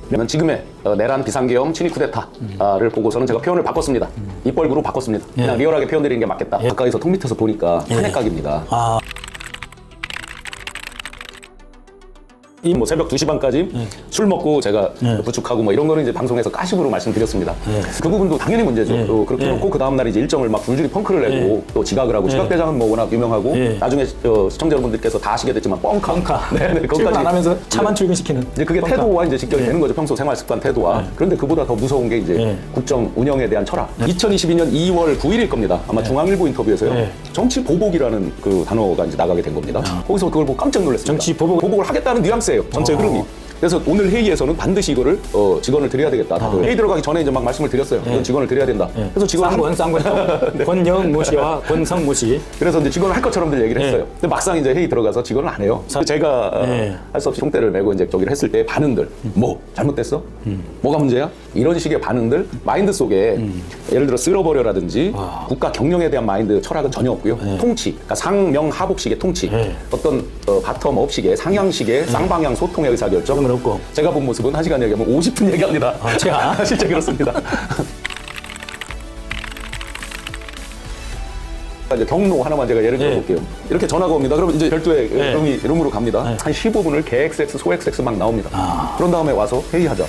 그러면 지금의 내란 비상계엄 친위 쿠데타를 보고서는 제가 표현을 바꿨습니다. 입벌구로 바꿨습니다. 그냥 리얼하게 표현드리는 게 맞겠다. 가까이서 통 밑에서 보니까 탄핵각입니다. 이 뭐 새벽 2시 반까지 술 먹고 제가 부축하고 뭐 이런 거는 이제 방송에서 까식으로 말씀드렸습니다. 그 부분도 당연히 문제죠. 또 그렇게 놓고 그 다음날 이제 일정을 막 줄줄이 펑크를 내고 또 지각을 하고 지각대장은 뭐 워낙 유명하고 나중에 시청자 여러분들께서 다 아시게 됐지만 뻥카. 네네. 출근 안 하면서 차만 출근시키는. 이제 그게 뻥카. 태도와 이제 직결이 되는 거죠. 평소 생활 습관 태도와. 그런데 그보다 더 무서운 게 이제 국정 운영에 대한 철학. 2022년 2월 9일일 겁니다. 아마 중앙일보 인터뷰에서요. 정치 보복이라는 그 단어가 이제 나가게 된 겁니다. 거기서 그걸 보고 깜짝 놀랐습니다. 정치 보복을 하겠다는 뉘앙스예요. 전체 흐름이. 그래서 오늘 회의에서는 반드시 이거를 직원을 드려야 되겠다. 다들 회의 들어가기 전에 이제 막 말씀을 드렸어요. 이건 직원을 드려야 된다. 그래서 직원을 쌍권 권영모 씨와 권성모 씨. 그래서 이제 직원을 할 것처럼들 얘기를 했어요. 근데 막상 이제 회의 들어가서 직원은 안 해요. 제가 할 수 없이 총대를 메고 이제 저기를 했을 때 반응들, 뭐 잘못됐어? 뭐가 문제야? 이런 식의 반응들 마인드 속에 예를 들어 쓸어버려라든지 국가 경영에 대한 마인드 철학은 전혀 없고요. 통치, 그러니까 상명하복식의 통치, 어떤 바텀업식의 상향식의 쌍방향 소통의 의사결정. 없고. 제가 본 모습은 1시간 얘기하면 50분 얘기합니다. 제가 실제 그렇습니다. 이제 경로 하나만 제가 예를 들어볼게요. 이렇게 전화가 옵니다. 그러면 이제 별도의 룸으로 갑니다. 한 15분을 계XX, 소XX 막 나옵니다. 그런 다음에 와서 회의하자.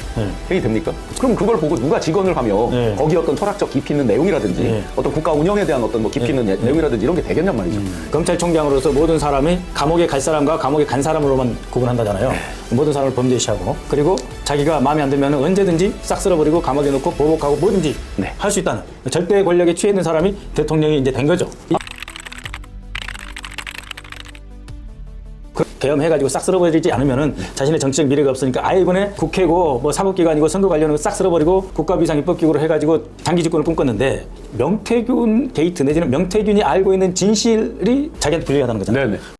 회의 됩니까? 그럼 그걸 보고 누가 직원을 하며 거기 어떤 철학적 깊이 있는 내용이라든지 어떤 국가 운영에 대한 어떤 뭐 깊이 있는 내용이라든지 이런 게 되겠냔 말이죠. 검찰총장으로서 모든 사람이 감옥에 갈 사람과 감옥에 간 사람으로만 구분한다잖아요. 모든 사람을 범죄시하고 그리고 자기가 마음에 안 들면 언제든지 싹 쓸어버리고 감옥에 넣고 보복하고 뭐든지 할 수 있다는 절대 권력에 취해 있는 사람이 대통령이 이제 된 거죠. 계엄해가지고 싹 쓸어버리지 않으면은 자신의 정치적 미래가 없으니까 아예 이번에 국회고 뭐 사법기관이고 선거 관련한 거 싹 쓸어버리고 국가비상입법기구로 해가지고 장기 집권을 꿈꿨는데 명태균 게이트 내지는 명태균이 알고 있는 진실이 자기한테 불리하다는 거잖아요. 네네.